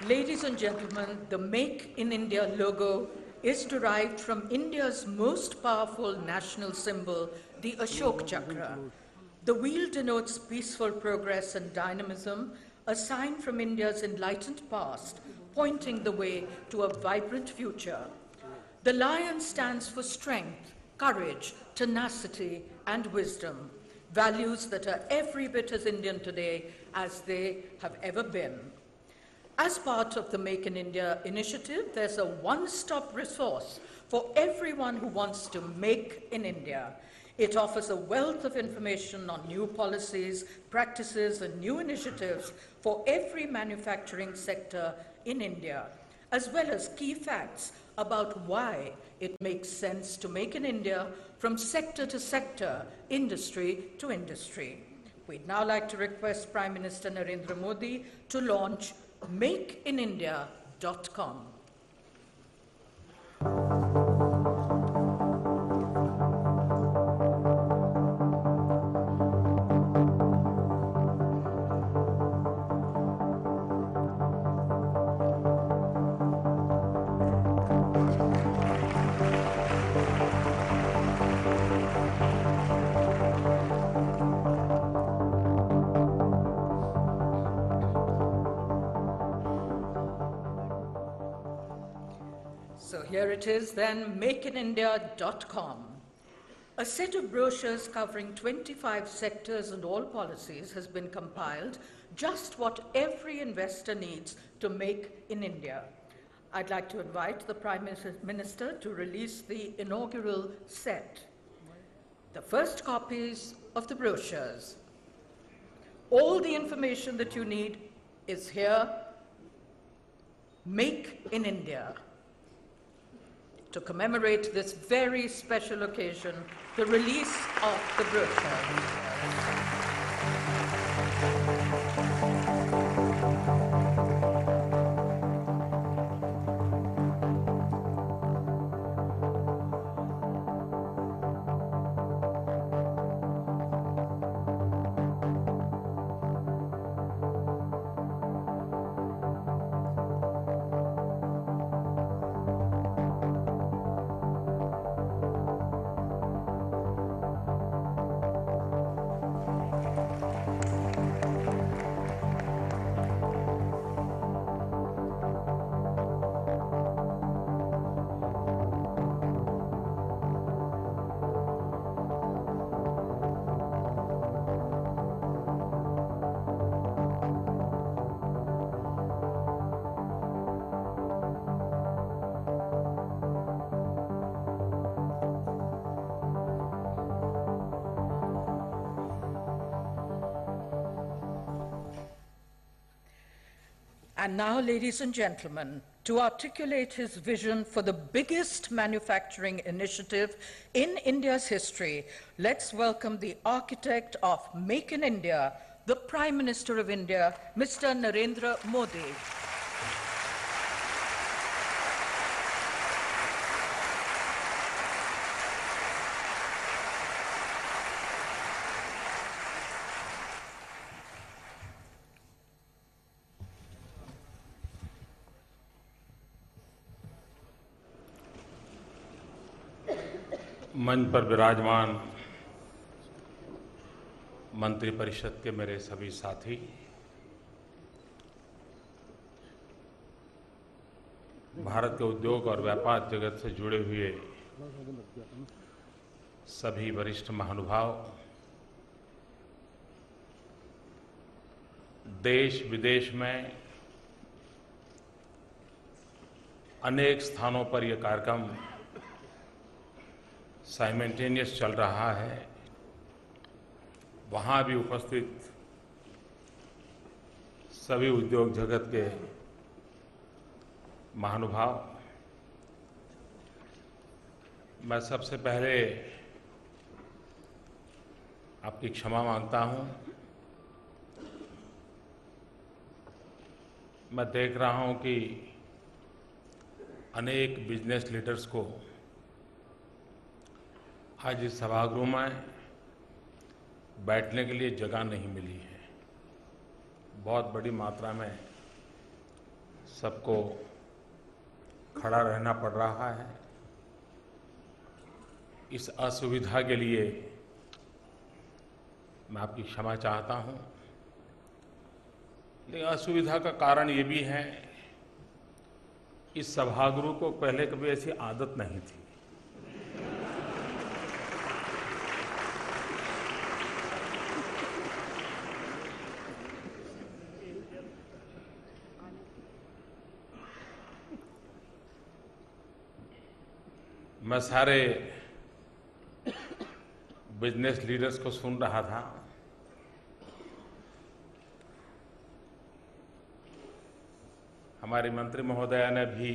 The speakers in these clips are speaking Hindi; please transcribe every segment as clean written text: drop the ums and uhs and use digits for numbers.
Ladies and gentlemen, the Make in India logo is derived from India's most powerful national symbol, the Ashok Chakra. The wheel denotes peaceful progress and dynamism, a sign from India's enlightened past, pointing the way to a vibrant future. The lion stands for strength, courage, tenacity, and wisdom, values that are every bit as Indian today as they have ever been. As part of the Make in India initiative, there's a one-stop resource for everyone who wants to make in India. It offers a wealth of information on new policies, practices, and new initiatives for every manufacturing sector in India, as well as key facts about why it makes sense to make in India from sector to sector, industry to industry. We'd now like to request Prime Minister Narendra Modi to launch makeinindia.com. So here it is then, makeinindia.com. A set of brochures covering 25 sectors and all policies has been compiled, just what every investor needs to make in India. I'd like to invite the Prime Minister to release the inaugural set. The first copies of the brochures. All the information that you need is here. Make in India. To commemorate this very special occasion, the release of the brochure. And now, ladies and gentlemen, to articulate his vision for the biggest manufacturing initiative in India's history, let's welcome the architect of Make in India, the Prime Minister of India, Mr. Narendra Modi. मंच पर विराजमान मंत्रिपरिषद के मेरे सभी साथी, भारत के उद्योग और व्यापार जगत से जुड़े हुए सभी वरिष्ठ महानुभाव, देश विदेश में अनेक स्थानों पर यह कार्यक्रम साइमल्टेनियस चल रहा है, वहाँ भी उपस्थित सभी उद्योग जगत के महानुभाव, मैं सबसे पहले आपकी क्षमा मांगता हूँ। मैं देख रहा हूँ कि अनेक बिजनेस लीडर्स को आज इस सभागृह में बैठने के लिए जगह नहीं मिली है। बहुत बड़ी मात्रा में सबको खड़ा रहना पड़ रहा है। इस असुविधा के लिए मैं आपकी क्षमा चाहता हूं। लेकिन असुविधा का कारण ये भी है, इस सभागृह को पहले कभी ऐसी आदत नहीं थी। मैं सारे बिजनेस लीडर्स को सुन रहा था। हमारी मंत्री महोदया ने भी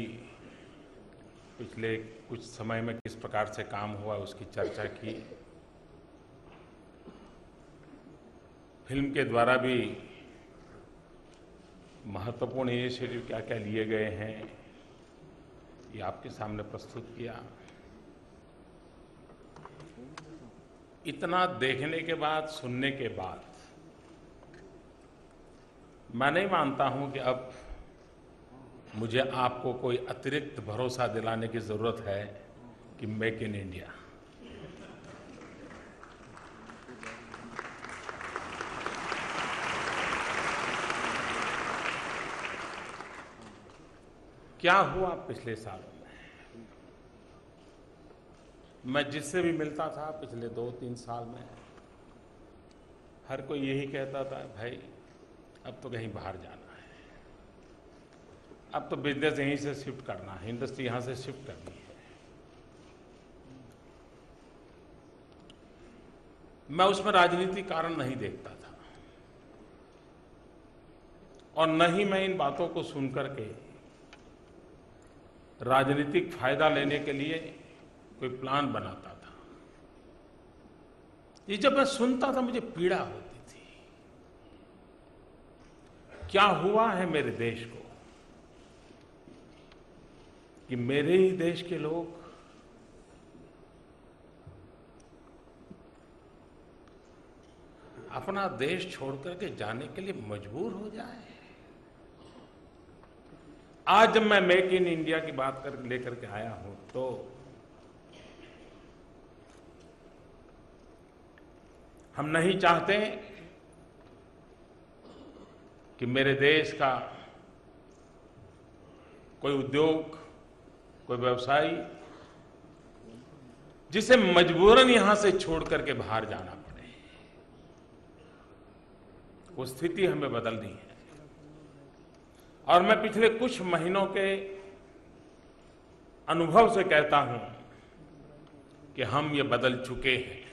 पिछले कुछ समय में किस प्रकार से काम हुआ उसकी चर्चा की। फिल्म के द्वारा भी महत्वपूर्ण इनिशिएटिव क्या क्या लिए गए हैं ये आपके सामने प्रस्तुत किया। इतना देखने के बाद, सुनने के बाद मैं नहीं मानता हूं कि अब मुझे आपको कोई अतिरिक्त भरोसा दिलाने की जरूरत है कि मेक इन इंडिया। क्या हुआ पिछले सालों में? मैं जिससे भी मिलता था पिछले 2-3 साल में, हर कोई यही कहता था, भाई अब तो कहीं बाहर जाना है, अब तो बिजनेस यहीं से शिफ्ट करना है, इंडस्ट्री यहां से शिफ्ट करनी है। मैं उसमें राजनीतिक कारण नहीं देखता था और न ही मैं इन बातों को सुनकर के राजनीतिक फायदा लेने के लिए कोई प्लान बनाता था। ये जब मैं सुनता था मुझे पीड़ा होती थी। क्या हुआ है मेरे देश को कि मेरे ही देश के लोग अपना देश छोड़कर के जाने के लिए मजबूर हो जाए। आज जब मैं मेक इन इंडिया की बात लेकर के आया हूं तो हम नहीं चाहते कि मेरे देश का कोई उद्योग, कोई व्यवसायी जिसे मजबूरन यहां से छोड़ करके बाहर जाना पड़े, वो स्थिति हमें बदलनी है। और मैं पिछले कुछ महीनों के अनुभव से कहता हूं कि हम ये बदल चुके हैं।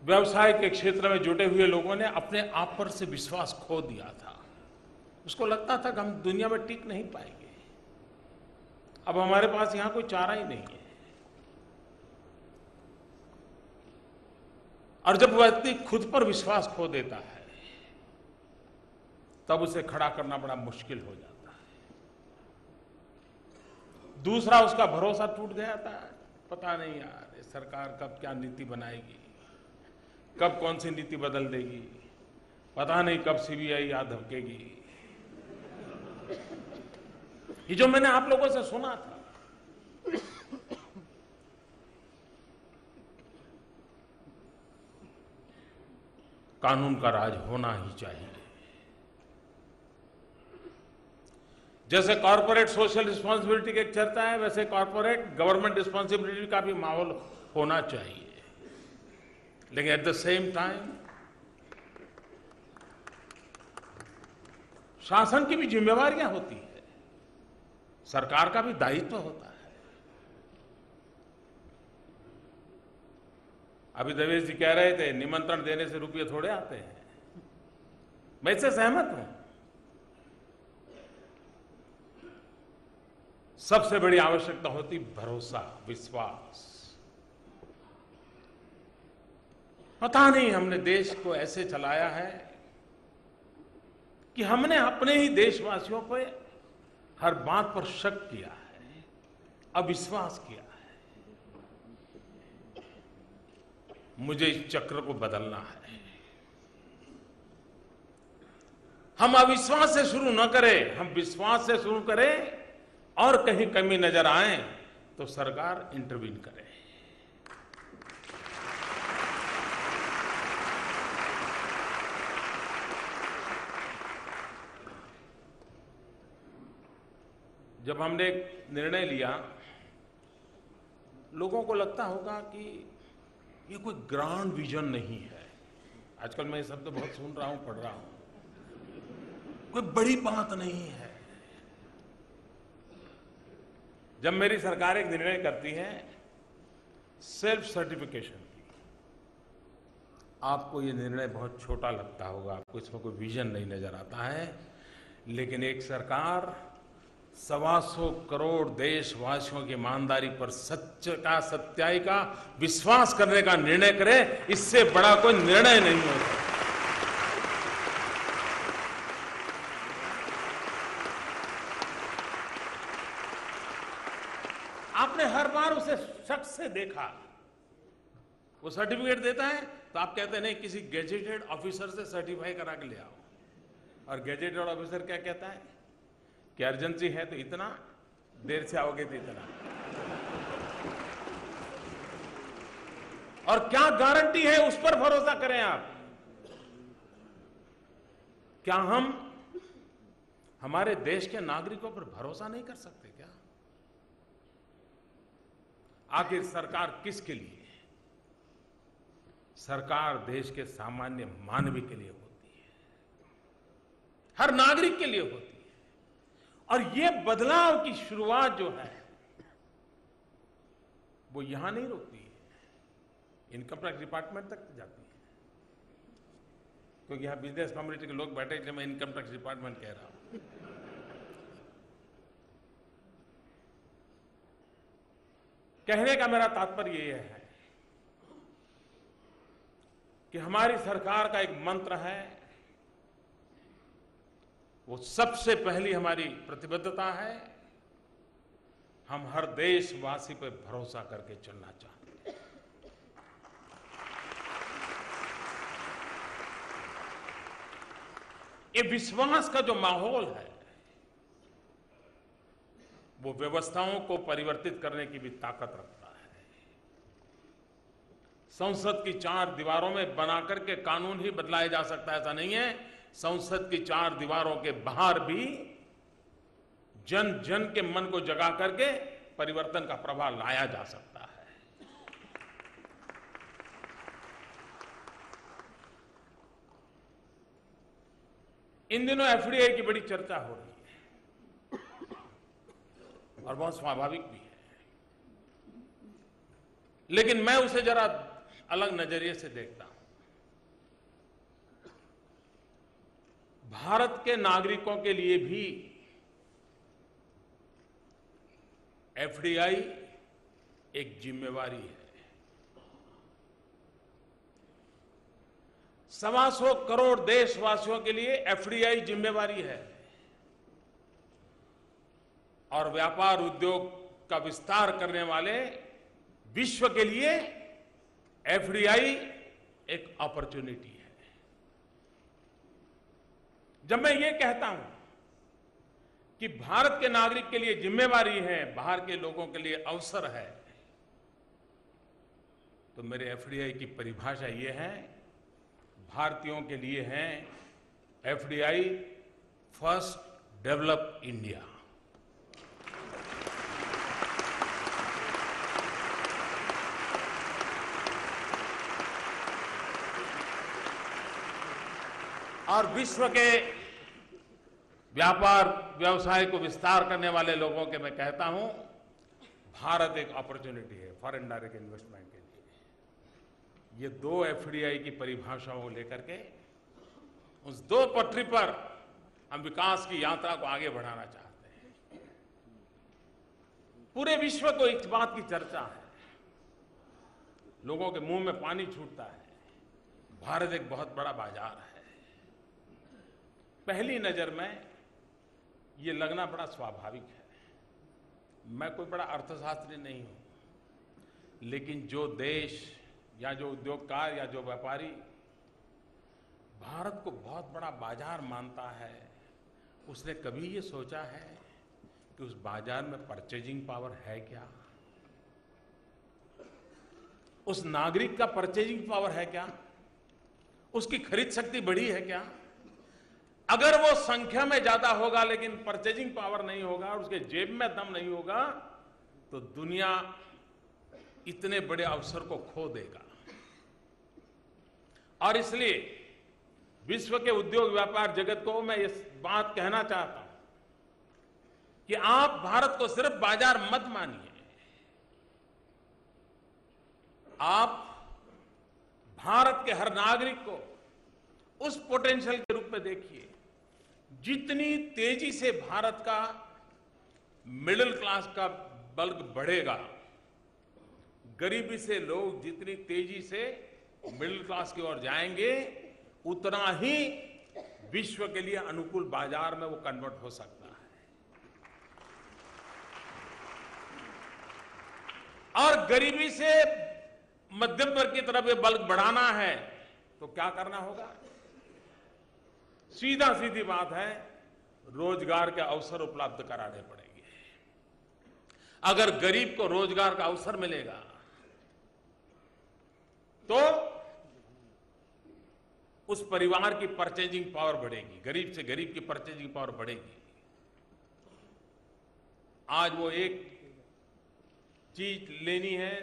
व्यवसाय के क्षेत्र में जुटे हुए लोगों ने अपने आप पर से विश्वास खो दिया था। उसको लगता था कि हम दुनिया में टिक नहीं पाएंगे, अब हमारे पास यहां कोई चारा ही नहीं है। और जब व्यक्ति खुद पर विश्वास खो देता है तब उसे खड़ा करना बड़ा मुश्किल हो जाता है। दूसरा, उसका भरोसा टूट गया था। पता नहीं यार ये सरकार कब क्या नीति बनाएगी, कब कौन सी नीति बदल देगी, पता नहीं कब सीबीआई याद धमकेगी। ये जो मैंने आप लोगों से सुना था, कानून का राज होना ही चाहिए। जैसे कॉर्पोरेट सोशल रिस्पांसिबिलिटी की एक चर्चा है, वैसे कॉर्पोरेट गवर्नमेंट रिस्पांसिबिलिटी का भी माहौल होना चाहिए। लेकिन एट द सेम टाइम शासन की भी जिम्मेवारियां होती है, सरकार का भी दायित्व होता है। अभी देवेश जी कह रहे थे निमंत्रण देने से रुपये थोड़े आते हैं। मैं इससे सहमत हूं। सबसे बड़ी आवश्यकता होती भरोसा, विश्वास। पता नहीं हमने देश को ऐसे चलाया है कि हमने अपने ही देशवासियों पर हर बात पर शक किया है, अविश्वास किया है। मुझे इस चक्र को बदलना है। हम अविश्वास से शुरू न करें, हम विश्वास से शुरू करें, और कहीं कमी नजर आए तो सरकार इंटरवीन करे। जब हमने एक निर्णय लिया, लोगों को लगता होगा कि ये कोई ग्रांड विजन नहीं है। आजकल मैं ये शब्द बहुत सुन रहा हूं, पढ़ रहा हूं। कोई बड़ी बात नहीं है। जब मेरी सरकार एक निर्णय करती है सेल्फ सर्टिफिकेशन की, आपको ये निर्णय बहुत छोटा लगता होगा, आपको इसमें कोई विजन नहीं नजर आता है, लेकिन एक सरकार 125 करोड़ देशवासियों की ईमानदारी पर सच्चाई का विश्वास करने का निर्णय करे, इससे बड़ा कोई निर्णय नहीं होता। आपने हर बार उसे शख्स से देखा, वो सर्टिफिकेट देता है तो आप कहते हैं नहीं, किसी गैजेटेड ऑफिसर से सर्टिफाई करा के ले आओ। और गैजेटेड ऑफिसर क्या कहता है कि अर्जेंसी है तो इतना, देर से आओगे तो इतना। और क्या गारंटी है, उस पर भरोसा करें आप। क्या हम हमारे देश के नागरिकों पर भरोसा नहीं कर सकते क्या? आखिर सरकार किसके लिए है? सरकार देश के सामान्य मानवी के लिए होती है, हर नागरिक के लिए होती है। और ये बदलाव की शुरुआत जो है वो यहां नहीं रुकती है, इनकम टैक्स डिपार्टमेंट तक जाती है। क्योंकि यहां बिजनेस कम्युनिटी के लोग बैठे, इसलिए मैं इनकम टैक्स डिपार्टमेंट कह रहा हूं। कहने का मेरा तात्पर्य यह है कि हमारी सरकार का एक मंत्र है, वो सबसे पहली हमारी प्रतिबद्धता है, हम हर देशवासी पर भरोसा करके चलना चाहते हैं। ये विश्वास का जो माहौल है वो व्यवस्थाओं को परिवर्तित करने की भी ताकत रखता है। संसद की 4 दीवारों में बनाकर के कानून ही बदलाया जा सकता है, ऐसा नहीं है। संसद की 4 दीवारों के बाहर भी जन जन के मन को जगा करके परिवर्तन का प्रभाव लाया जा सकता है। इन दिनों एफडीआई की बड़ी चर्चा हो रही है और बहुत स्वाभाविक भी है, लेकिन मैं उसे जरा अलग नजरिए से देखता हूं। भारत के नागरिकों के लिए भी एफडीआई एक जिम्मेवारी है। 125 करोड़ देशवासियों के लिए एफडीआई जिम्मेवारी है और व्यापार उद्योग का विस्तार करने वाले विश्व के लिए एफडीआई एक अपॉर्चुनिटी है। जब मैं ये कहता हूं कि भारत के नागरिक के लिए जिम्मेवारी है, बाहर के लोगों के लिए अवसर है, तो मेरे एफडीआई की परिभाषा ये है, भारतीयों के लिए है एफडीआई फर्स्ट डेवलप इंडिया। और विश्व के व्यापार व्यवसाय को विस्तार करने वाले लोगों के मैं कहता हूं, भारत एक अपॉर्चुनिटी है फॉरेन डायरेक्ट इन्वेस्टमेंट के लिए। ये 2 एफडीआई की परिभाषाओं को लेकर के उस 2 पटरी पर हम विकास की यात्रा को आगे बढ़ाना चाहते हैं। पूरे विश्व को इस बात की चर्चा है, लोगों के मुंह में पानी छूटता है, भारत एक बहुत बड़ा बाजार है। पहली नजर में ये लगना बड़ा स्वाभाविक है। मैं कोई बड़ा अर्थशास्त्री नहीं हूं, लेकिन जो देश या जो उद्योगकार या जो व्यापारी भारत को बहुत बड़ा बाजार मानता है, उसने कभी ये सोचा है कि उस बाजार में परचेजिंग पावर है क्या? उस नागरिक का परचेजिंग पावर है क्या? उसकी खरीद शक्ति बढ़ी है क्या? अगर वो संख्या में ज्यादा होगा लेकिन परचेजिंग पावर नहीं होगा, उसके जेब में दम नहीं होगा, तो दुनिया इतने बड़े अवसर को खो देगा। और इसलिए विश्व के उद्योग व्यापार जगत को मैं इस बात कहना चाहता हूं कि आप भारत को सिर्फ बाजार मत मानिए, आप भारत के हर नागरिक को उस पोटेंशियल के रूप में देखिए। जितनी तेजी से भारत का मिडिल क्लास का बल्क बढ़ेगा, गरीबी से लोग जितनी तेजी से मिडिल क्लास की ओर जाएंगे, उतना ही विश्व के लिए अनुकूल बाजार में वो कन्वर्ट हो सकता है। और गरीबी से मध्यम वर्ग की तरफ ये बल्क बढ़ाना है तो क्या करना होगा? सीधा सीधी बात है, रोजगार के अवसर उपलब्ध कराने पड़ेंगे। अगर गरीब को रोजगार का अवसर मिलेगा तो उस परिवार की परचेजिंग पावर बढ़ेगी, गरीब से गरीब की परचेजिंग पावर बढ़ेगी। आज वो एक चीज लेनी है,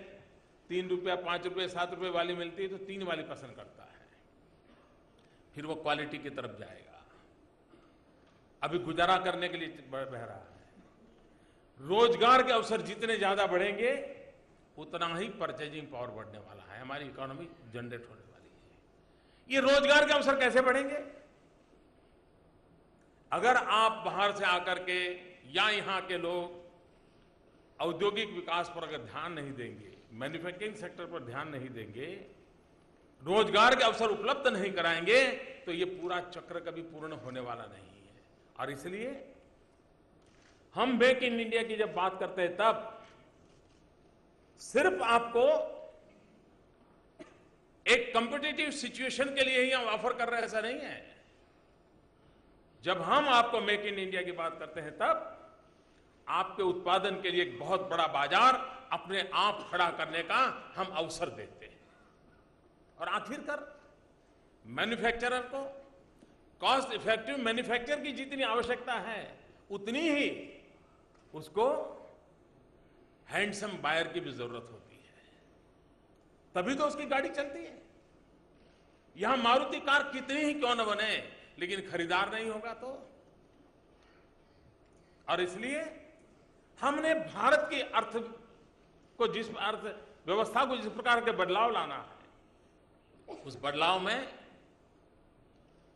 3 रुपया 5 रुपये 7 रुपये वाली मिलती है तो 3 वाली पसंद करता है, फिर वो क्वालिटी की तरफ जाएगा। अभी गुजारा करने के लिए बह रहा है। रोजगार के अवसर जितने ज्यादा बढ़ेंगे उतना ही परचेजिंग पावर बढ़ने वाला है, हमारी इकोनॉमी जनरेट होने वाली है। ये रोजगार के अवसर कैसे बढ़ेंगे? अगर आप बाहर से आकर के या यहां के लोग औद्योगिक विकास पर अगर ध्यान नहीं देंगे, मैन्युफैक्चरिंग सेक्टर पर ध्यान नहीं देंगे, रोजगार के अवसर उपलब्ध नहीं कराएंगे, तो ये पूरा चक्र कभी पूर्ण होने वाला नहीं है। और इसलिए हम मेक इन इंडिया की जब बात करते हैं तब सिर्फ आपको एक कॉम्पिटिटिव सिचुएशन के लिए ही हम ऑफर कर रहे हैं, ऐसा नहीं है। जब हम आपको मेक इन इंडिया की बात करते हैं तब आपके उत्पादन के लिए एक बहुत बड़ा बाजार अपने आप खड़ा करने का हम अवसर देते हैं। और आखिरकार मैन्युफैक्चरर को कॉस्ट इफेक्टिव मैन्युफैक्चर की जितनी आवश्यकता है उतनी ही उसको हैंडसम बायर की भी जरूरत होती है, तभी तो उसकी गाड़ी चलती है। यहां मारुति कार कितनी ही क्यों न बने, लेकिन खरीदार नहीं होगा तो। और इसलिए हमने भारत की अर्थ व्यवस्था को जिस प्रकार के बदलाव लाना है, उस बदलाव में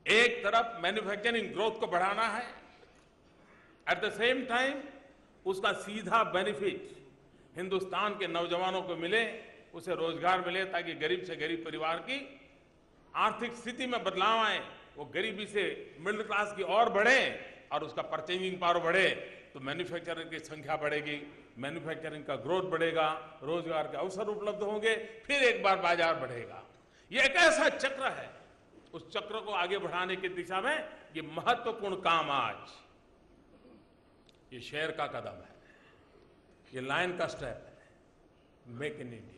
एक तरफ मैन्युफैक्चरिंग ग्रोथ को बढ़ाना है, एट द सेम टाइम उसका सीधा बेनिफिट हिंदुस्तान के नौजवानों को मिले, उसे रोजगार मिले, ताकि गरीब से गरीब परिवार की आर्थिक स्थिति में बदलाव आए, वो गरीबी से मिडिल क्लास की ओर बढ़े और उसका परचेजिंग पावर बढ़े, तो मैन्युफैक्चरिंग की संख्या बढ़ेगी, मैन्युफैक्चरिंग का ग्रोथ बढ़ेगा, रोजगार के अवसर उपलब्ध होंगे, फिर एक बार बाजार बढ़ेगा। ये एक ऐसा चक्र है, उस चक्र को आगे बढ़ाने की दिशा में ये महत्वपूर्ण काम आज ये शेर का कदम है, ये लायन का स्टेप है, मेक इन इंडिया।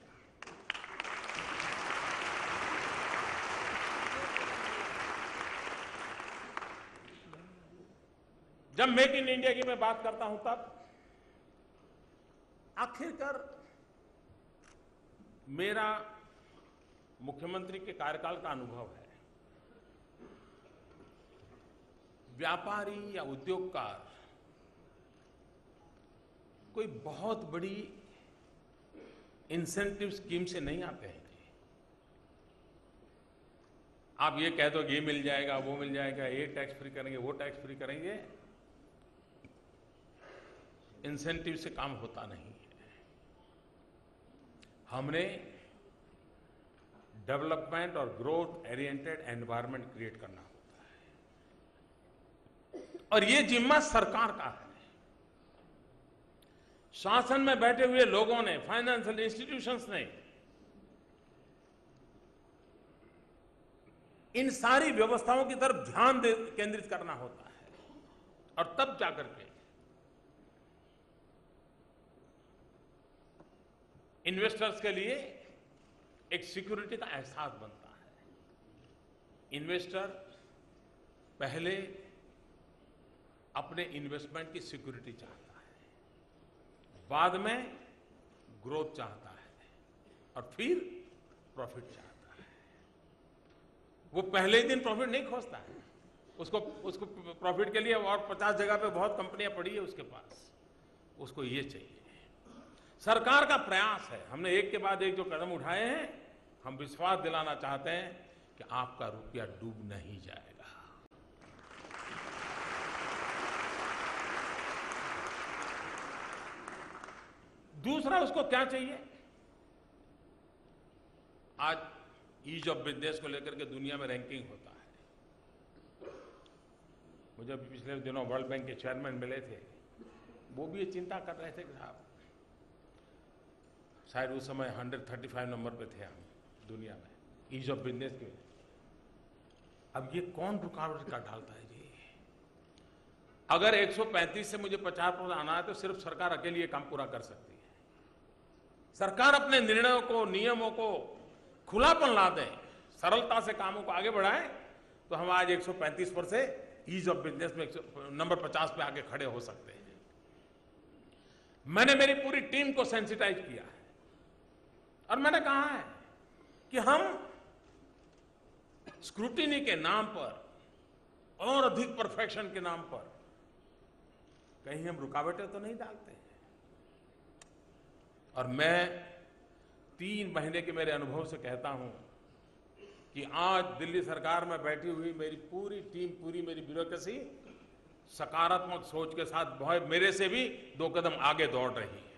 जब मेक इन इंडिया की मैं बात करता हूं तब आखिरकार मेरा मुख्यमंत्री के कार्यकाल का अनुभव है। व्यापारी या उद्योगकार कोई बहुत बड़ी इंसेंटिव स्कीम से नहीं आते हैं। आप ये कह दो कि ये मिल जाएगा, वो मिल जाएगा, ये टैक्स फ्री करेंगे, वो टैक्स फ्री करेंगे, इंसेंटिव से काम होता नहीं है। हमने डेवलपमेंट और ग्रोथ ओरिएंटेड एनवायरनमेंट क्रिएट करना होता है, और ये जिम्मा सरकार का है। शासन में बैठे हुए लोगों ने, फाइनेंशियल इंस्टीट्यूशंस ने इन सारी व्यवस्थाओं की तरफ ध्यान केंद्रित करना होता है और तब जाकर के इन्वेस्टर्स के लिए एक सिक्योरिटी का एहसास बनता है। इन्वेस्टर पहले अपने इन्वेस्टमेंट की सिक्योरिटी चाहता है, बाद में ग्रोथ चाहता है और फिर प्रॉफिट चाहता है। वो पहले ही दिन प्रॉफिट नहीं खोजता है, उसको प्रॉफिट के लिए और 50 जगह पे बहुत कंपनियां पड़ी है उसके पास, उसको ये चाहिए। सरकार का प्रयास है, हमने एक के बाद एक जो कदम उठाए हैं, हम विश्वास दिलाना चाहते हैं कि आपका रुपया डूब नहीं जाएगा। दूसरा उसको क्या चाहिए? आज ईज ऑफ बिजनेस को लेकर के दुनिया में रैंकिंग होता है। मुझे पिछले दिनों वर्ल्ड बैंक के चेयरमैन मिले थे, वो भी ये चिंता कर रहे थे कि साहब शायद उस समय 135 नंबर पे थे हम दुनिया में ईज ऑफ बिजनेस के। अब ये कौन रुकावट का डालता है जी? अगर 135 से मुझे 50% आना है तो सिर्फ सरकार अकेली ये काम पूरा कर सकती है। सरकार अपने निर्णयों को, नियमों को खुलापन ला दें, सरलता से कामों को आगे बढ़ाएं, तो हम आज 135 पर से ईज ऑफ बिजनेस में नंबर 50 पे आके खड़े हो सकते हैं। मैंने मेरी पूरी टीम को सेंसिटाइज किया है और मैंने कहा है कि हम स्क्रूटिनी के नाम पर और अधिक परफेक्शन के नाम पर कहीं हम रुकावटें तो नहीं डालते हैं। और मैं 3 महीने के मेरे अनुभव से कहता हूं कि आज दिल्ली सरकार में बैठी हुई मेरी पूरी टीम, पूरी मेरी ब्यूरोक्रेसी सकारात्मक सोच के साथ बहुत मेरे से भी 2 कदम आगे दौड़ रही है।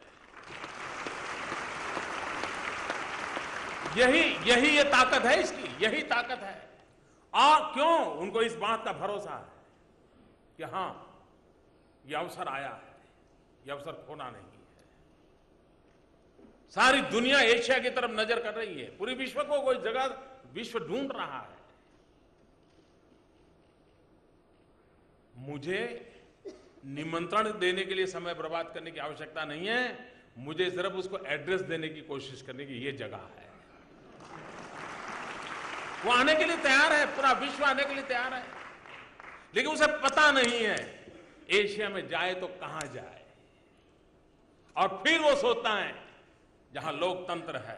यही ये ताकत है इसकी, यही ताकत है। और क्यों? उनको इस बात का भरोसा है कि हां, ये अवसर आया है, ये अवसर खोना नहीं है। सारी दुनिया एशिया की तरफ नजर कर रही है, पूरी विश्व को कोई जगह विश्व ढूंढ रहा है। मुझे निमंत्रण देने के लिए समय बर्बाद करने की आवश्यकता नहीं है, मुझे सिर्फ उसको एड्रेस देने की कोशिश करने की ये जगह है। वो आने के लिए तैयार है, पूरा विश्व आने के लिए तैयार है, लेकिन उसे पता नहीं है एशिया में जाए तो कहां जाए। और फिर वो सोचता है जहां लोकतंत्र है,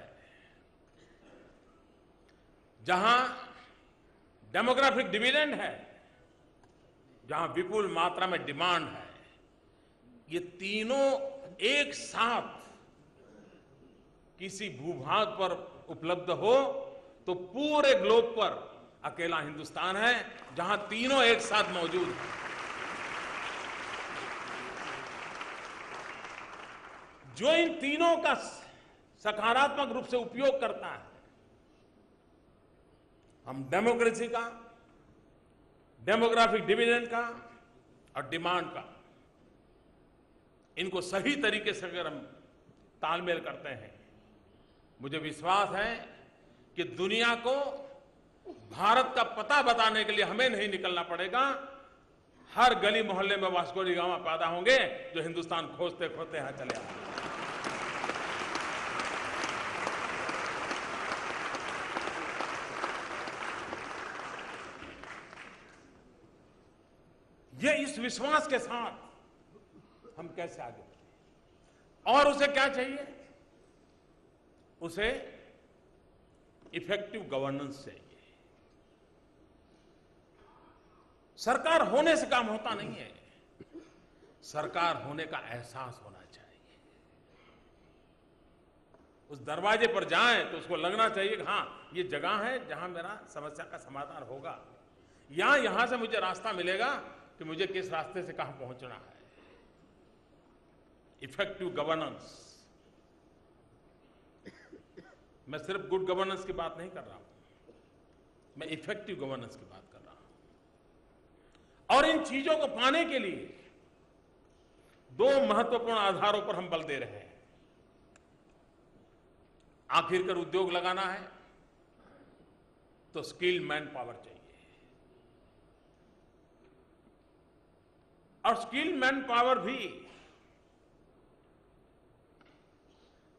जहां डेमोग्राफिक डिविडेंड है, जहां विपुल मात्रा में डिमांड है, ये तीनों एक साथ किसी भूभाग पर उपलब्ध हो तो पूरे ग्लोब पर अकेला हिंदुस्तान है जहां तीनों एक साथ मौजूद हैं। जो इन तीनों का सकारात्मक रूप से उपयोग करता है, हम डेमोक्रेसी का, डेमोग्राफिक डिविडेंड का और डिमांड का, इनको सही तरीके से अगर हम तालमेल करते हैं, मुझे विश्वास है कि दुनिया को भारत का पता बताने के लिए हमें नहीं निकलना पड़ेगा। हर गली मोहल्ले में वास्को डी गामा पैदा होंगे जो हिंदुस्तान खोजते खोजते यहां चले आए। ये इस विश्वास के साथ हम कैसे आगे बढ़े? और उसे क्या चाहिए? उसे इफेक्टिव गवर्नेंस चाहिए। सरकार होने से काम होता नहीं है, सरकार होने का एहसास होना चाहिए। उस दरवाजे पर जाएं तो उसको लगना चाहिए कि हां, ये जगह है जहां मेरा समस्या का समाधान होगा, या यहां से मुझे रास्ता मिलेगा कि मुझे किस रास्ते से कहां पहुंचना है। इफेक्टिव गवर्नेंस, मैं सिर्फ गुड गवर्नेंस की बात नहीं कर रहा हूं, मैं इफेक्टिव गवर्नेंस की बात कर रहा हूं। और इन चीजों को पाने के लिए 2 महत्वपूर्ण आधारों पर हम बल दे रहे हैं। आखिरकार उद्योग लगाना है, तो स्किल्ड मैन पावर चाहिए, और स्किल्ड मैन पावर भी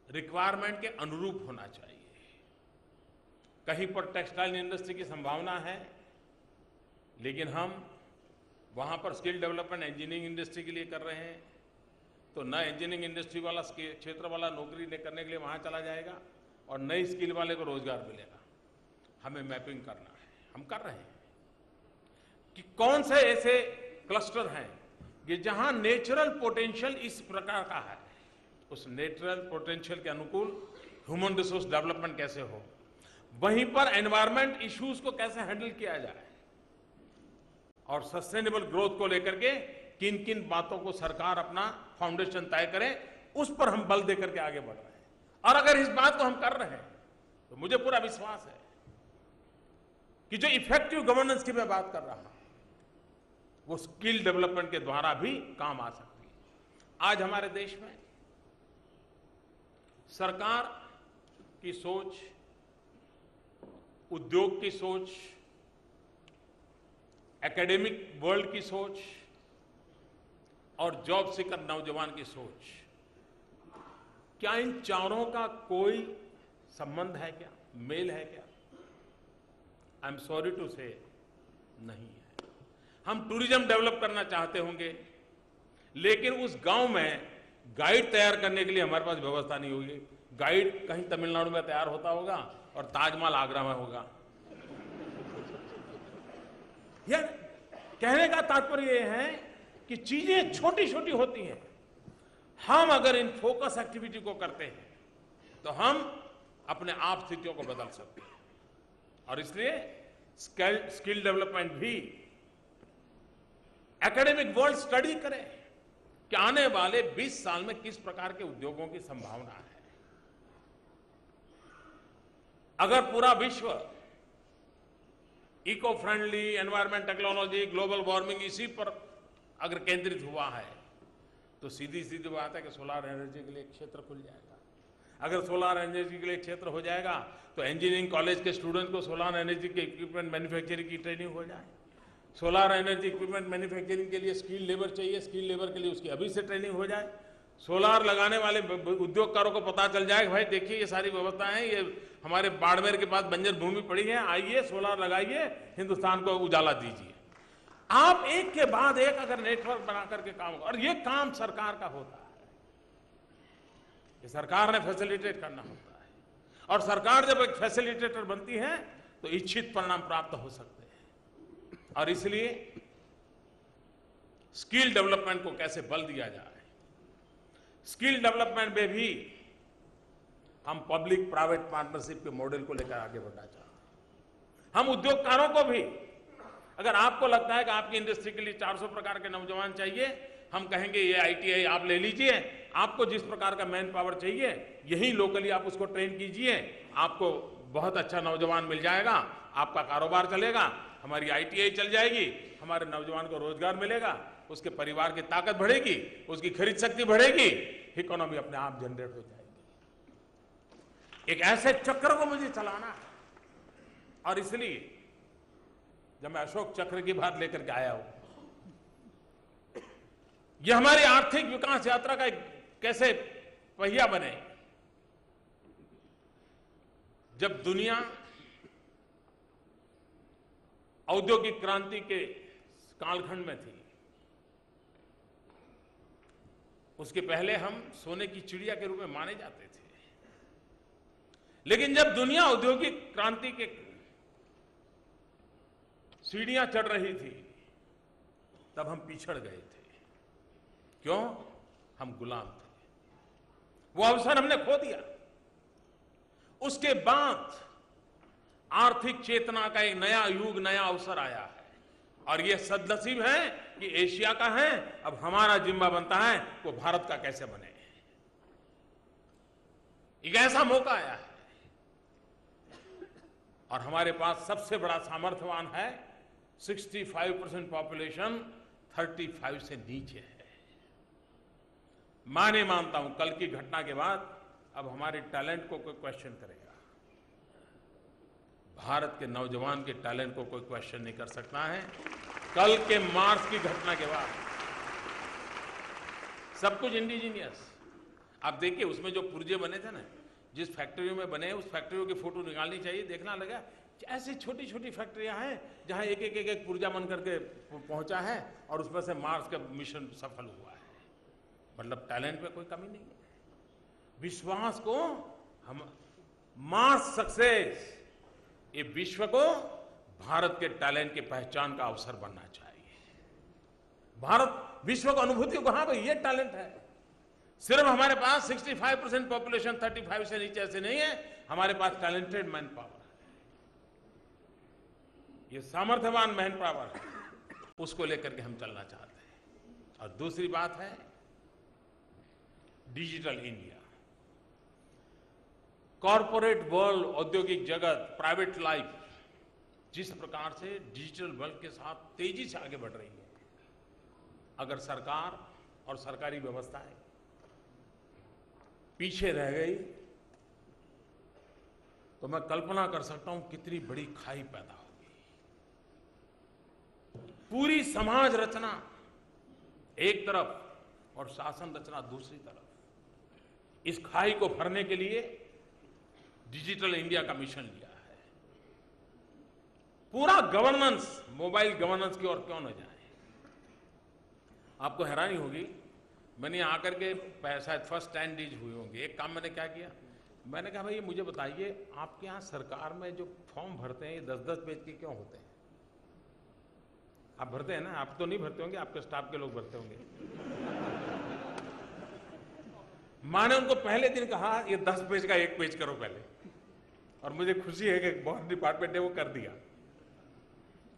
रिक्वायरमेंट के अनुरूप होना चाहिए। कहीं पर टेक्सटाइल इंडस्ट्री की संभावना है, लेकिन हम वहां पर स्किल डेवलपमेंट इंजीनियरिंग इंडस्ट्री के लिए कर रहे हैं, तो न इंजीनियरिंग इंडस्ट्री वाला क्षेत्र वाला नौकरी करने के लिए वहां चला जाएगा और नई स्किल वाले को रोजगार मिलेगा। हमें मैपिंग करना है, हम कर रहे हैं कि कौन से ऐसे क्लस्टर हैं कि जहां नेचुरल पोटेंशियल इस प्रकार का है, उस नेचुरल पोटेंशियल के अनुकूल ह्यूमन रिसोर्स डेवलपमेंट कैसे हो, वहीं पर एनवायरमेंट इश्यूज को कैसे हैंडल किया जाए, और सस्टेनेबल ग्रोथ को लेकर के किन किन बातों को सरकार अपना फाउंडेशन तय करे, उस पर हम बल देकर के आगे बढ़ रहे हैं। और अगर इस बात को हम कर रहे हैं तो मुझे पूरा विश्वास है कि जो इफेक्टिव गवर्नेंस की मैं बात कर रहा हूं वो स्किल डेवलपमेंट के द्वारा भी काम आ सकती है। आज हमारे देश में सरकार की सोच, उद्योग की सोच, एकेडमिक वर्ल्ड की सोच और जॉब सीकर नौजवान की सोच, क्या इन चारों का कोई संबंध है क्या, मेल है क्या? आई एम सॉरी टू से नहीं है। हम टूरिज्म डेवलप करना चाहते होंगे, लेकिन उस गांव में गाइड तैयार करने के लिए हमारे पास व्यवस्था नहीं होगी। गाइड कहीं तमिलनाडु में तैयार होता होगा और ताजमहल आगरा में होगा। यार, कहने का तात्पर्य यह है कि चीजें छोटी छोटी होती हैं। हम अगर इन फोकस एक्टिविटी को करते हैं तो हम अपने आप स्थितियों को बदल सकते हैं। और इसलिए स्किल डेवलपमेंट भी एकेडमिक वर्ल्ड स्टडी करे कि आने वाले 20 साल में किस प्रकार के उद्योगों की संभावना है। अगर पूरा विश्व eco friendly, environment technology, global warming इसी पर अगर केंद्रित हुआ है तो सीधी सीधी बात है कि सोलर एनर्जी के लिए क्षेत्र खुल जाएगा। अगर सोलर एनर्जी के लिए क्षेत्र हो जाएगा तो इंजीनियरिंग कॉलेज के स्टूडेंट को सोलर एनर्जी के इक्विपमेंट मैन्युफैक्चरिंग की ट्रेनिंग हो जाए। सोलर एनर्जी इक्विपमेंट मैन्युफैक्चरिंग के लिए स्किल लेबर चाहिए, स्किल लेबर के लिए उसकी अभी से ट्रेनिंग हो जाए। सोलार लगाने वाले उद्योगकारों को पता चल जाए कि भाई देखिए ये सारी व्यवस्थाएं हैं, ये हमारे बाड़मेर के पास बंजर भूमि पड़ी है, आइए सोलार लगाइए, हिंदुस्तान को उजाला दीजिए। आप एक के बाद एक अगर नेटवर्क बना करके काम, और ये काम सरकार का होता है, ये सरकार ने फैसिलिटेट करना होता है, और सरकार जब एक फैसिलिटेटर बनती है तो इच्छित परिणाम प्राप्त हो सकते हैं। और इसलिए स्किल डेवलपमेंट को कैसे बल दिया जाए, स्किल डेवलपमेंट में भी हम पब्लिक प्राइवेट पार्टनरशिप के मॉडल को लेकर आगे बढ़ना चाहते हैं। हम उद्योगकारों को भी, अगर आपको लगता है कि आपकी इंडस्ट्री के लिए 400 प्रकार के नौजवान चाहिए, हम कहेंगे ये ITI आप ले लीजिए, आपको जिस प्रकार का मैन पावर चाहिए यही लोकली आप उसको ट्रेन कीजिए, आपको बहुत अच्छा नौजवान मिल जाएगा, आपका कारोबार चलेगा, हमारी ITI चल जाएगी, हमारे नौजवान को रोजगार मिलेगा, उसके परिवार की ताकत बढ़ेगी, उसकी खरीद शक्ति बढ़ेगी, इकोनॉमी अपने आप जनरेट हो जाएगी। एक ऐसे चक्र को मुझे चलाना है, और इसलिए जब मैं अशोक चक्र की बात लेकर के आया हूं, यह हमारी आर्थिक विकास यात्रा का एक कैसे पहिया बने। जब दुनिया औद्योगिक क्रांति के कालखंड में थी, उसके पहले हम सोने की चिड़िया के रूप में माने जाते थे, लेकिन जब दुनिया औद्योगिक क्रांति के सीढ़ियां चढ़ रही थी तब हम पिछड़ गए थे। क्यों? हम गुलाम थे, वो अवसर हमने खो दिया। उसके बाद आर्थिक चेतना का एक नया युग, नया अवसर आया है, और यह सद्नसीब है कि एशिया का है। अब हमारा जिम्मा बनता है वो भारत का कैसे बने। एक ऐसा मौका आया है, और हमारे पास सबसे बड़ा सामर्थ्यवान है। 65% पॉपुलेशन 35 से नीचे है। मैं नहीं मानता हूं कल की घटना के बाद अब हमारे टैलेंट को कोई क्वेश्चन करेगा। भारत के नौजवान के टैलेंट को कोई क्वेश्चन नहीं कर सकता है। कल के मार्च की घटना के बाद सब कुछ इंडिजीनियस। आप देखिए उसमें जो पुर्जे बने थे ना, जिस फैक्ट्रियों में बने उस फैक्ट्रियों की फोटो निकालनी चाहिए, देखना लगा ऐसी छोटी छोटी फैक्ट्रियां हैं जहां एक एक एक एक पुर्जा बन करके पहुंचा है और उसमें से मार्स का मिशन सफल हुआ है। मतलब टैलेंट में कोई कमी नहीं है। विश्वास को हम मार्स सक्सेस, ये विश्व को भारत के टैलेंट की पहचान का अवसर बनना चाहिए। भारत विश्व को अनुभूति को, हाँ भाई ये टैलेंट है। सिर्फ हमारे पास 65% पॉपुलेशन 35 से नीचे ऐसे नहीं है, हमारे पास टैलेंटेड मैन पावर है, ये सामर्थ्यवान मैन पावर है, उसको लेकर के हम चलना चाहते हैं। और दूसरी बात है डिजिटल इंडिया। कॉर्पोरेट वर्ल्ड, औद्योगिक जगत, प्राइवेट लाइफ जिस प्रकार से डिजिटल वर्ल्ड के साथ तेजी से आगे बढ़ रही है, अगर सरकार और सरकारी व्यवस्थाएं पीछे रह गई तो मैं कल्पना कर सकता हूं कितनी बड़ी खाई पैदा होगी। पूरी समाज रचना एक तरफ और शासन रचना दूसरी तरफ, इस खाई को भरने के लिए डिजिटल इंडिया का मिशन लिया है। पूरा गवर्नेंस, मोबाइल गवर्नेंस की ओर क्यों न जाए। आपको हैरानी होगी, मैंने आकर के शायद फर्स्ट 10 डेज हुए होंगे, एक काम मैंने क्या किया, मैंने कहा भाई मुझे बताइए आपके यहाँ सरकार में जो फॉर्म भरते हैं ये 10-10 पेज के क्यों होते हैं? आप भरते हैं ना? आप तो नहीं भरते होंगे, आपके स्टाफ के लोग भरते होंगे। मैंने उनको पहले दिन कहा ये 10 पेज का 1 पेज करो पहले, और मुझे खुशी है कि बहुत डिपार्टमेंट ने वो कर दिया।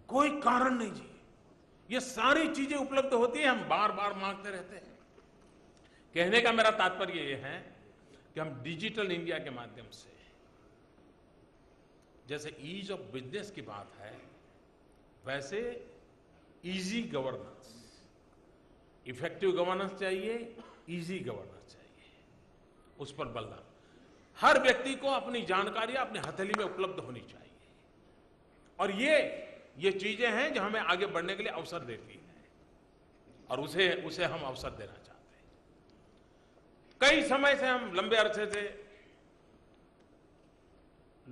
कोई कारण नहीं जी, ये सारी चीजें उपलब्ध होती है, हम बार बार मांगते रहते हैं। कहने का मेरा तात्पर्य ये है कि हम डिजिटल इंडिया के माध्यम से, जैसे ईज ऑफ बिजनेस की बात है, वैसे इजी गवर्नेंस, इफेक्टिव गवर्नेंस चाहिए, इजी गवर्नेंस चाहिए, उस पर बल डालना। हर व्यक्ति को अपनी जानकारी अपने हथेली में उपलब्ध होनी चाहिए, और ये चीजें हैं जो हमें आगे बढ़ने के लिए अवसर देती है, और उसे हम अवसर देना चाहते हैं। कई समय से हम लंबे अरसे से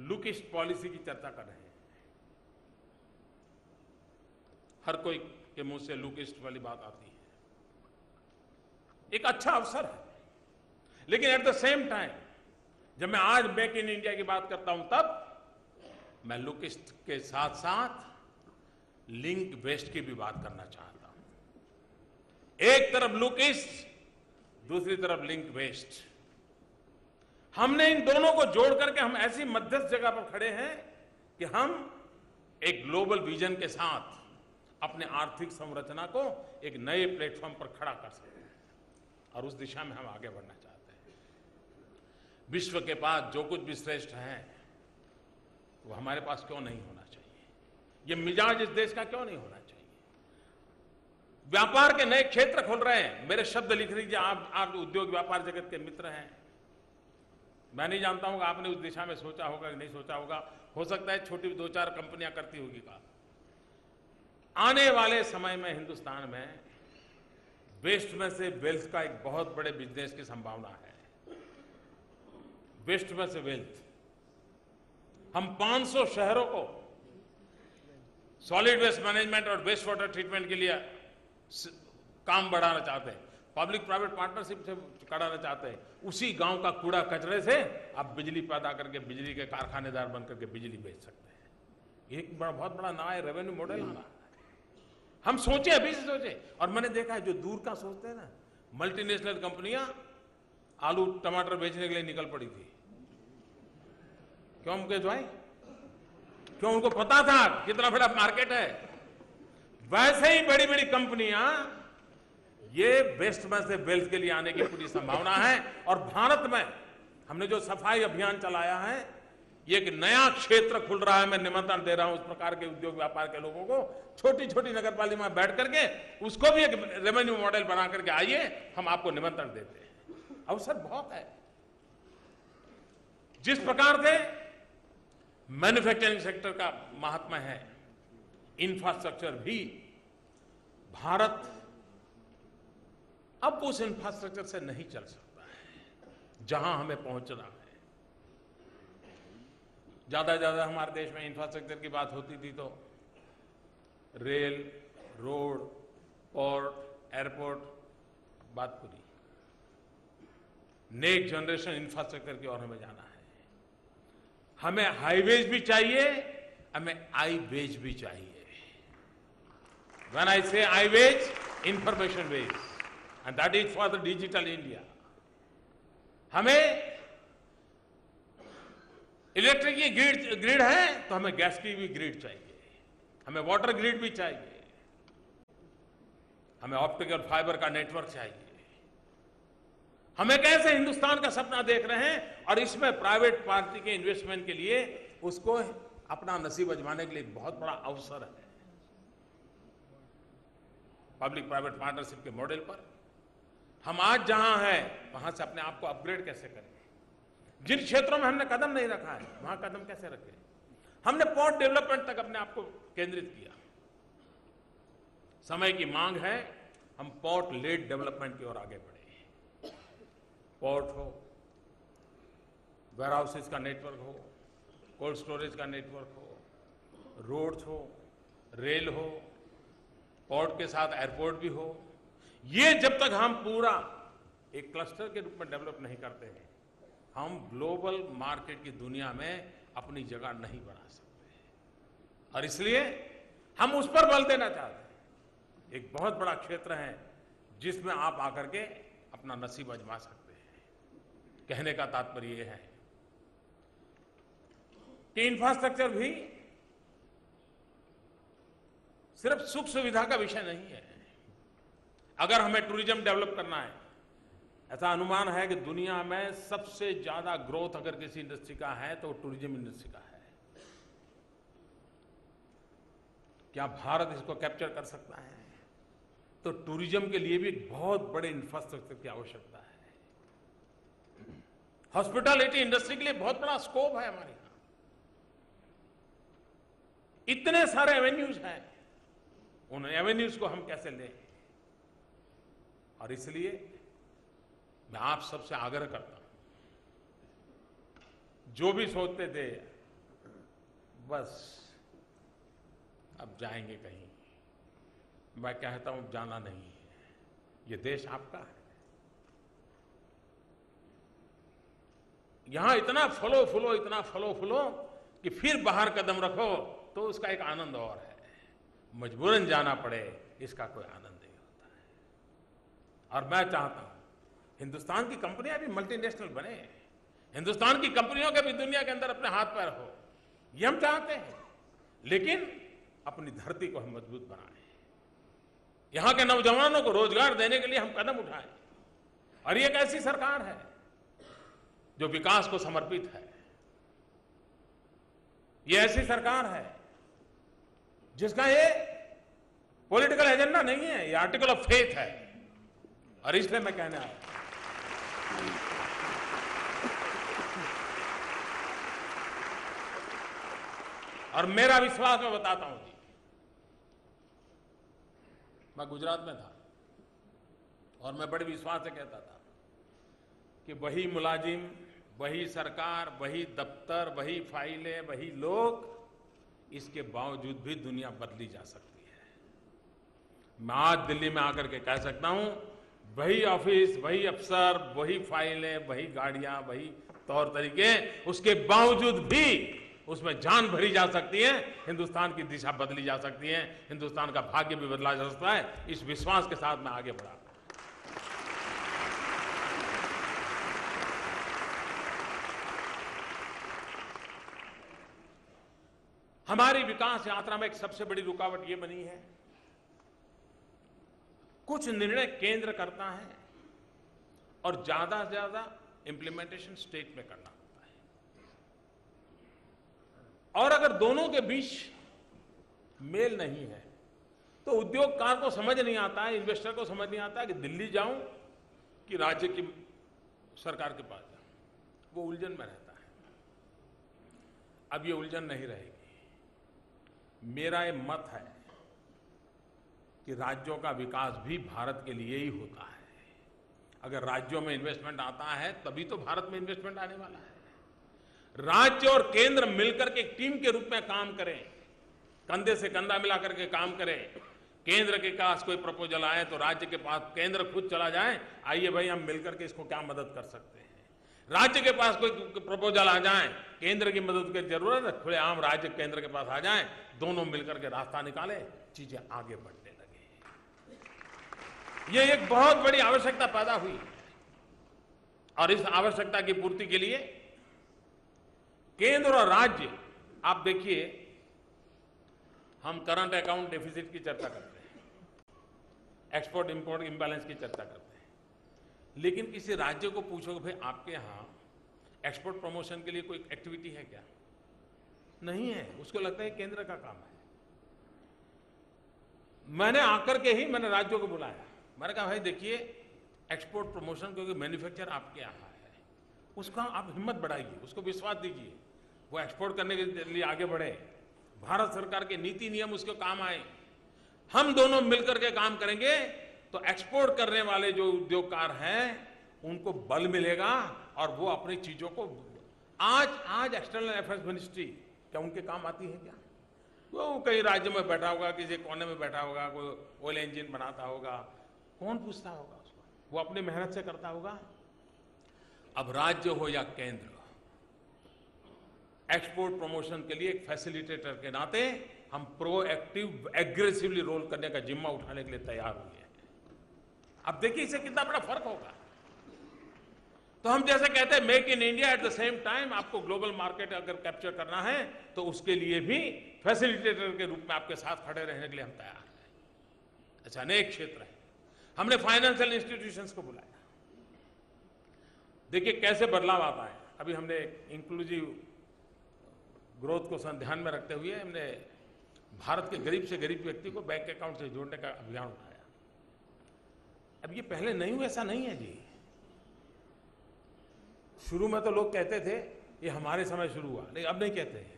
लुक ईस्ट पॉलिसी की चर्चा कर रहे हैं। हर कोई के मुंह से लुक ईस्ट वाली बात आती है, एक अच्छा अवसर है, लेकिन एट द सेम टाइम जब मैं आज मेक इन इंडिया की बात करता हूं तब मैं लुक ईस्ट के साथ साथ लिंक वेस्ट की भी बात करना चाहता हूं। एक तरफ लुक ईस्ट, दूसरी तरफ लिंक वेस्ट। हमने इन दोनों को जोड़ करके हम ऐसी मध्यस्थ जगह पर खड़े हैं कि हम एक ग्लोबल विजन के साथ अपने आर्थिक संरचना को एक नए प्लेटफॉर्म पर खड़ा कर सकते हैं, और उस दिशा में हम आगे बढ़ना चाहते हैं। विश्व के पास जो कुछ भी श्रेष्ठ है वो हमारे पास क्यों नहीं होना चाहिए? ये मिजाज इस देश का क्यों नहीं होना चाहिए? व्यापार के नए क्षेत्र खुल रहे हैं। मेरे शब्द लिख लीजिए, आप उद्योग व्यापार जगत के मित्र हैं। मैं नहीं जानता हूं कि आपने उस दिशा में सोचा होगा कि नहीं सोचा होगा। हो सकता है छोटी 2-4 कंपनियां करती होगी काम। आने वाले समय में हिंदुस्तान में वेस्ट में से वेल्थ का एक बहुत बड़े बिजनेस की संभावना है। वेस्ट में से वेल्थ, हम 500 शहरों को सॉलिड वेस्ट मैनेजमेंट और वेस्ट वाटर ट्रीटमेंट के लिए काम बढ़ाना चाहते हैं, पब्लिक प्राइवेट पार्टनरशिप से कराना चाहते हैं। उसी गांव का कूड़ा कचरे से आप बिजली पैदा करके बिजली के कारखानेदार बनकर के बिजली बेच सकते हैं। एक बहुत बड़ा नया रेवेन्यू मॉडल आ रहा है। हम सोचे, अभी से सोचे। और मैंने देखा है जो दूर का सोचते हैं ना, मल्टीनेशनल कंपनियां आलू टमाटर बेचने के लिए निकल पड़ी थी। क्यों मुकेश भाई? क्यों? उनको पता था कितना बड़ा मार्केट है। वैसे ही बड़ी बड़ी कंपनियां ये वेस्ट में से वेल्थ के लिए आने की पूरी संभावना है। और भारत में हमने जो सफाई अभियान चलाया है, ये एक नया क्षेत्र खुल रहा है। मैं निमंत्रण दे रहा हूं उस प्रकार के उद्योग व्यापार के लोगों को, छोटी छोटी नगरपालिका में बैठ करके उसको भी एक रेवेन्यू मॉडल बना करके आइए, हम आपको निमंत्रण देते हैं। अवसर बहुत है। जिस प्रकार से मैन्युफैक्चरिंग सेक्टर का महात्मा है, इंफ्रास्ट्रक्चर भी। भारत अब उस इंफ्रास्ट्रक्चर से नहीं चल सकता है जहां हमें पहुंचना है। ज्यादा से ज्यादा हमारे देश में इंफ्रास्ट्रक्चर की बात होती थी तो रेल, रोड, पोर्ट, एयरपोर्ट, बात पूरी। नेक्स्ट जनरेशन इंफ्रास्ट्रक्चर की ओर हमें जाना है। हमें हाईवेज भी चाहिए, हमें आईवेज भी चाहिए। When I say highways, information ways, and that is for the digital India. हमें इलेक्ट्रिक की ग्रिड है तो हमें गैस की भी ग्रिड चाहिए, हमें वाटर ग्रिड भी चाहिए, हमें ऑप्टिकल फाइबर का नेटवर्क चाहिए। हमें कैसे हिंदुस्तान का सपना देख रहे हैं और इसमें प्राइवेट पार्टी के इन्वेस्टमेंट के लिए उसको अपना नसीब आजमाने के लिए एक बहुत बड़ा अवसर है। पब्लिक प्राइवेट पार्टनरशिप के मॉडल पर हम आज जहां हैं वहां से अपने आप को अपग्रेड कैसे करें। जिन क्षेत्रों में हमने कदम नहीं रखा है वहां कदम कैसे रखें। हमने पोर्ट डेवलपमेंट तक अपने आप को केंद्रित किया। समय की मांग है हम पोर्ट लेड डेवलपमेंट की ओर आगे बढ़े। पोर्ट हो, वेयर हाउसेज का नेटवर्क हो, कोल्ड स्टोरेज का नेटवर्क हो, रोड्स हो, रेल हो, पोर्ट के साथ एयरपोर्ट भी हो। ये जब तक हम पूरा एक क्लस्टर के रूप में डेवलप नहीं करते हैं हम ग्लोबल मार्केट की दुनिया में अपनी जगह नहीं बना सकते। और इसलिए हम उस पर बल देना चाहते हैं। एक बहुत बड़ा क्षेत्र है जिसमें आप आकर के अपना नसीब आजमा सकते हैं। कहने का तात्पर्य यह है कि इंफ्रास्ट्रक्चर भी सिर्फ सुख सुविधा का विषय नहीं है। अगर हमें टूरिज्म डेवलप करना है, ऐसा अनुमान है कि दुनिया में सबसे ज्यादा ग्रोथ अगर किसी इंडस्ट्री का है तो टूरिज्म इंडस्ट्री का है। क्या भारत इसको कैप्चर कर सकता है? तो टूरिज्म के लिए भी बहुत बड़े इंफ्रास्ट्रक्चर की आवश्यकता है। हॉस्पिटैलिटी इंडस्ट्री के लिए बहुत बड़ा स्कोप है हमारे यहां। इतने सारे एवेन्यूज हैं, उन एवेन्यूज को हम कैसे लें। और इसलिए मैं आप सबसे आग्रह करता हूं, जो भी सोचते थे बस अब जाएंगे कहीं, मैं कहता हूं जाना नहीं है। ये देश आपका है। यहां इतना फलो फूलो, इतना फलो फूलो कि फिर बाहर कदम रखो तो उसका एक आनंद और है। मजबूरन जाना पड़े इसका कोई आनंद नहीं होता है। और मैं चाहता हूं हिंदुस्तान की कंपनियां भी मल्टीनेशनल बने, हिंदुस्तान की कंपनियों के भी दुनिया के अंदर अपने हाथ पैर हो, ये हम चाहते हैं। लेकिन अपनी धरती को हम मजबूत बनाएं, यहां के नौजवानों को रोजगार देने के लिए हम कदम उठाएं। और ये एक ऐसी सरकार है जो विकास को समर्पित है। ये ऐसी सरकार है जिसका ये पॉलिटिकल एजेंडा नहीं है, ये आर्टिकल ऑफ फेथ है। और इसलिए मैं कहने आया और मेरा विश्वास मैं बताता हूं जी, मैं गुजरात में था और मैं बड़े विश्वास से कहता था कि वही मुलाजिम, वही सरकार, वही दफ्तर, वही फाइलें, वही लोग, इसके बावजूद भी दुनिया बदली जा सकती है। मैं आज दिल्ली में आकर के कह सकता हूं वही ऑफिस, वही अफसर, वही फाइलें, वही गाड़ियां, वही तौर तरीके, उसके बावजूद भी उसमें जान भरी जा सकती है, हिंदुस्तान की दिशा बदली जा सकती है, हिंदुस्तान का भाग्य भी बदला जा सकता है। इस विश्वास के साथ मैं आगे बढ़ा। हमारी विकास यात्रा में एक सबसे बड़ी रुकावट ये बनी है, कुछ निर्णय केंद्र करता है और ज्यादा से ज्यादा इंप्लीमेंटेशन स्टेट में करना होता है। और अगर दोनों के बीच मेल नहीं है तो उद्योगकार को समझ नहीं आता है, इन्वेस्टर को समझ नहीं आता है कि दिल्ली जाऊं कि राज्य की सरकार के पास जाऊं। वो उलझन में रहता है। अब ये उलझन नहीं रहेगी। मेरा ये मत है कि राज्यों का विकास भी भारत के लिए ही होता है। अगर राज्यों में इन्वेस्टमेंट आता है तभी तो भारत में इन्वेस्टमेंट आने वाला है। राज्य और केंद्र मिलकर के एक टीम के रूप में काम करें, कंधे से कंधा मिला करके काम करें। केंद्र के पास कोई प्रपोजल आए तो राज्य के पास केंद्र खुद चला जाए, आइए भाई हम मिलकर के इसको क्या मदद कर सकते हैं। राज्य के पास कोई प्रपोजल आ जाए, केंद्र की मदद की जरूरत है, खुलेआम राज्य केंद्र के पास आ जाए, दोनों मिलकर के रास्ता निकाले, चीजें आगे बढ़ने लगे। ये एक बहुत बड़ी आवश्यकता पैदा हुई है और इस आवश्यकता की पूर्ति के लिए केंद्र और राज्य, आप देखिए हम करंट अकाउंट डेफिसिट की चर्चा करते हैं, एक्सपोर्ट इंपोर्ट इंबैलेंस की चर्चा करते हैं, लेकिन किसी राज्य को पूछोगे भाई आपके यहां एक्सपोर्ट प्रमोशन के लिए कोई एक्टिविटी है क्या? नहीं है। उसको लगता है केंद्र का काम है। मैंने आकर के ही मैंने राज्यों को बुलाया, मैंने कहा भाई देखिए एक्सपोर्ट प्रमोशन क्योंकि मैन्युफैक्चर आपके यहाँ है, उसका आप हिम्मत बढ़ाइए, उसको विश्वास दीजिए, वो एक्सपोर्ट करने के लिए आगे बढ़े, भारत सरकार के नीति नियम उसके काम आए। हम दोनों मिलकर के काम करेंगे तो एक्सपोर्ट करने वाले जो उद्योगकार हैं उनको बल मिलेगा और वो अपनी चीजों को आज एक्सटर्नल अफेयर्स मिनिस्ट्री क्या उनके काम आती है क्या? वो कई राज्य में बैठा होगा, किसी कोने में बैठा होगा, कोई ऑयल इंजन बनाता होगा, कौन पूछता होगा उसको? वो अपनी मेहनत से करता होगा। अब राज्य हो या केंद्र, एक्सपोर्ट प्रमोशन के लिए एक फैसिलिटेटर के नाते हम प्रोएक्टिव एग्रेसिवली रोल करने का जिम्मा उठाने के लिए तैयार हुए हैं। अब देखिए इससे कितना बड़ा फर्क होगा। तो हम जैसे कहते हैं make in India, at the same time आपको ग्लोबल मार्केट अगर कैप्चर करना है तो उसके लिए भी फैसिलिटेटर के रूप में आपके साथ खड़े रहने के लिए हम तैयार हैं। अच्छा, अनेक क्षेत्र है। हमने फाइनेंशियल इंस्टीट्यूशंस को बुलाया, देखिए कैसे बदलाव आता है। अभी हमने इंक्लूसिव ग्रोथ को ध्यान में रखते हुए हमने भारत के गरीब से गरीब व्यक्ति को बैंक अकाउंट से जोड़ने का अभियान उठाया। अब ये पहले नहीं हुआ, ऐसा नहीं है जी। शुरू में तो लोग कहते थे ये हमारे समय शुरू हुआ, लेकिन अब नहीं कहते हैं,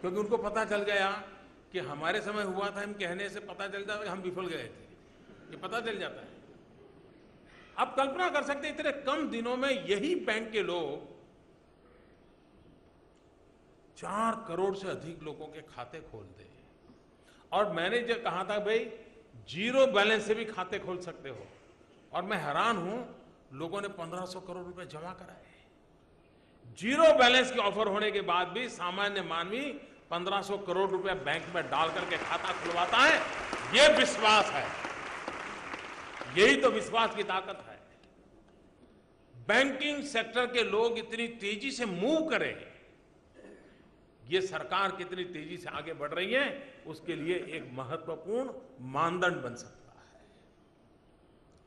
क्योंकि उनको पता चल गया कि हमारे समय हुआ था। हम कहने से पता चल जाता कि हम विफल गए थे, ये पता चल जाता है। आप कल्पना कर सकते हैं इतने कम दिनों में यही बैंक के लोग 4 करोड़ से अधिक लोगों के खाते खोल दे। और मैंने जो कहा था भाई जीरो बैलेंस से भी खाते खोल सकते हो, और मैं हैरान हूं लोगों ने 1500 करोड़ रुपए जमा कराए। जीरो बैलेंस के ऑफर होने के बाद भी सामान्य मानवी 1500 करोड़ रुपए बैंक में डाल करके खाता खुलवाता है। यह विश्वास है, यही तो विश्वास की ताकत है। बैंकिंग सेक्टर के लोग इतनी तेजी से मूव करें, ये सरकार कितनी तेजी से आगे बढ़ रही है उसके लिए एक महत्वपूर्ण मानदंड बन सकता है।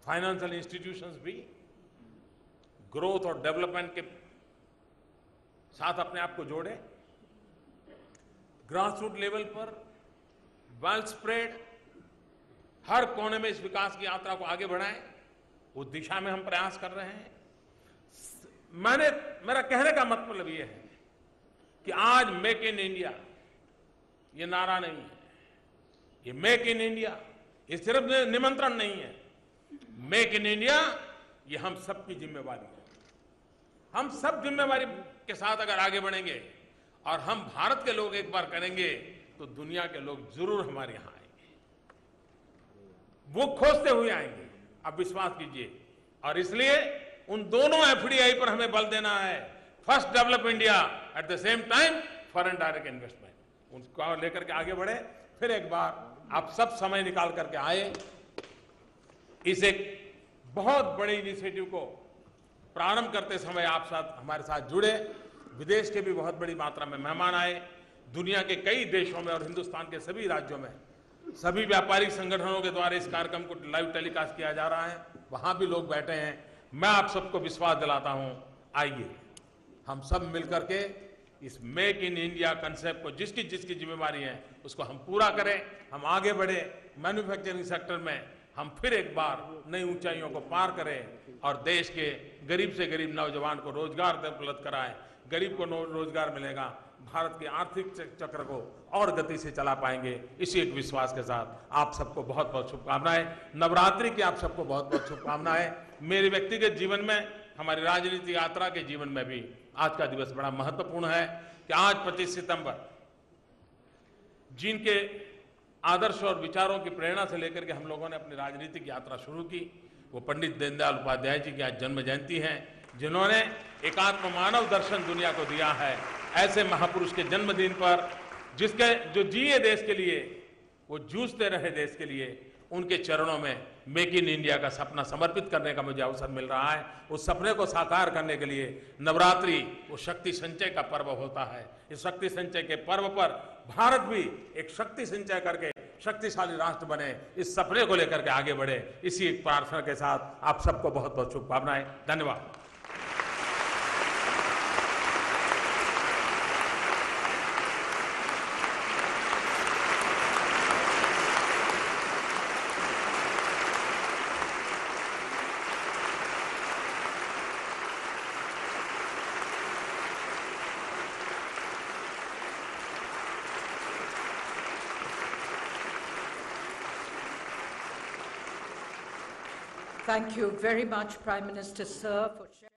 फाइनेंशियल इंस्टीट्यूशंस भी ग्रोथ और डेवलपमेंट के साथ अपने आप को जोड़े, ग्रासरूट लेवल पर वेल स्प्रेड हर कोने में इस विकास की यात्रा को आगे बढ़ाएं, उस दिशा में हम प्रयास कर रहे हैं। मेरा कहने का मतलब यह है कि आज मेक इन इंडिया ये नारा नहीं है, ये मेक इन इंडिया ये सिर्फ निमंत्रण नहीं है। मेक इन इंडिया ये हम सबकी जिम्मेवारी है। हम सब जिम्मेवारी के साथ अगर आगे बढ़ेंगे और हम भारत के लोग एक बार करेंगे तो दुनिया के लोग जरूर हमारे यहां आएंगे, वो खोजते हुए आएंगे, आप विश्वास कीजिए। और इसलिए उन दोनों एफडीआई पर हमें बल देना है। First develop India, at the same time foreign direct investment, उनको लेकर के आगे बढ़े। फिर एक बार आप सब समय निकाल करके आए, इस एक बहुत बड़े इनिशिएटिव को प्रारंभ करते समय आप साथ हमारे साथ जुड़े। विदेश के भी बहुत बड़ी मात्रा में मेहमान आए, दुनिया के कई देशों में और हिंदुस्तान के सभी राज्यों में सभी व्यापारिक संगठनों के द्वारा इस कार्यक्रम को लाइव टेलीकास्ट किया जा रहा है, वहां भी लोग बैठे हैं। मैं आप सबको विश्वास दिलाता हूं, आइए हम सब मिलकर के इस मेक इन इंडिया कंसेप्ट को जिसकी जिसकी जिम्मेवारी है उसको हम पूरा करें, हम आगे बढ़े। मैन्युफैक्चरिंग सेक्टर में हम फिर एक बार नई ऊंचाइयों को पार करें और देश के गरीब से गरीब नौजवान को रोजगार उपलब्ध कराएं। गरीब को रोजगार मिलेगा, भारत के आर्थिक चक्र को और गति से चला पाएंगे। इसी एक विश्वास के साथ आप सबको बहुत बहुत शुभकामनाएं। नवरात्रि की आप सबको बहुत बहुत शुभकामनाएं। मेरे व्यक्तिगत जीवन में, हमारी राजनीतिक यात्रा के जीवन में भी आज का दिवस बड़ा महत्वपूर्ण है कि आज 25 सितंबर जिनके आदर्श और विचारों की प्रेरणा से लेकर के हम लोगों ने अपनी राजनीतिक यात्रा शुरू की, वो पंडित दीनदयाल उपाध्याय जी की आज जन्म जयंती है, जिन्होंने एकात्म मानव दर्शन दुनिया को दिया है। ऐसे महापुरुष के जन्मदिन पर जो जिए देश के लिए, वो जूझते रहे देश के लिए, उनके चरणों में मेक इन इंडिया का सपना समर्पित करने का मुझे अवसर मिल रहा है। उस सपने को साकार करने के लिए नवरात्रि वो शक्ति संचय का पर्व होता है। इस शक्ति संचय के पर्व पर भारत भी एक शक्ति संचय करके शक्तिशाली राष्ट्र बने, इस सपने को लेकर के आगे बढ़े। इसी एक प्रार्थना के साथ आप सबको बहुत बहुत शुभकामनाएं। धन्यवाद। Thank you very much, Prime Minister, sir, for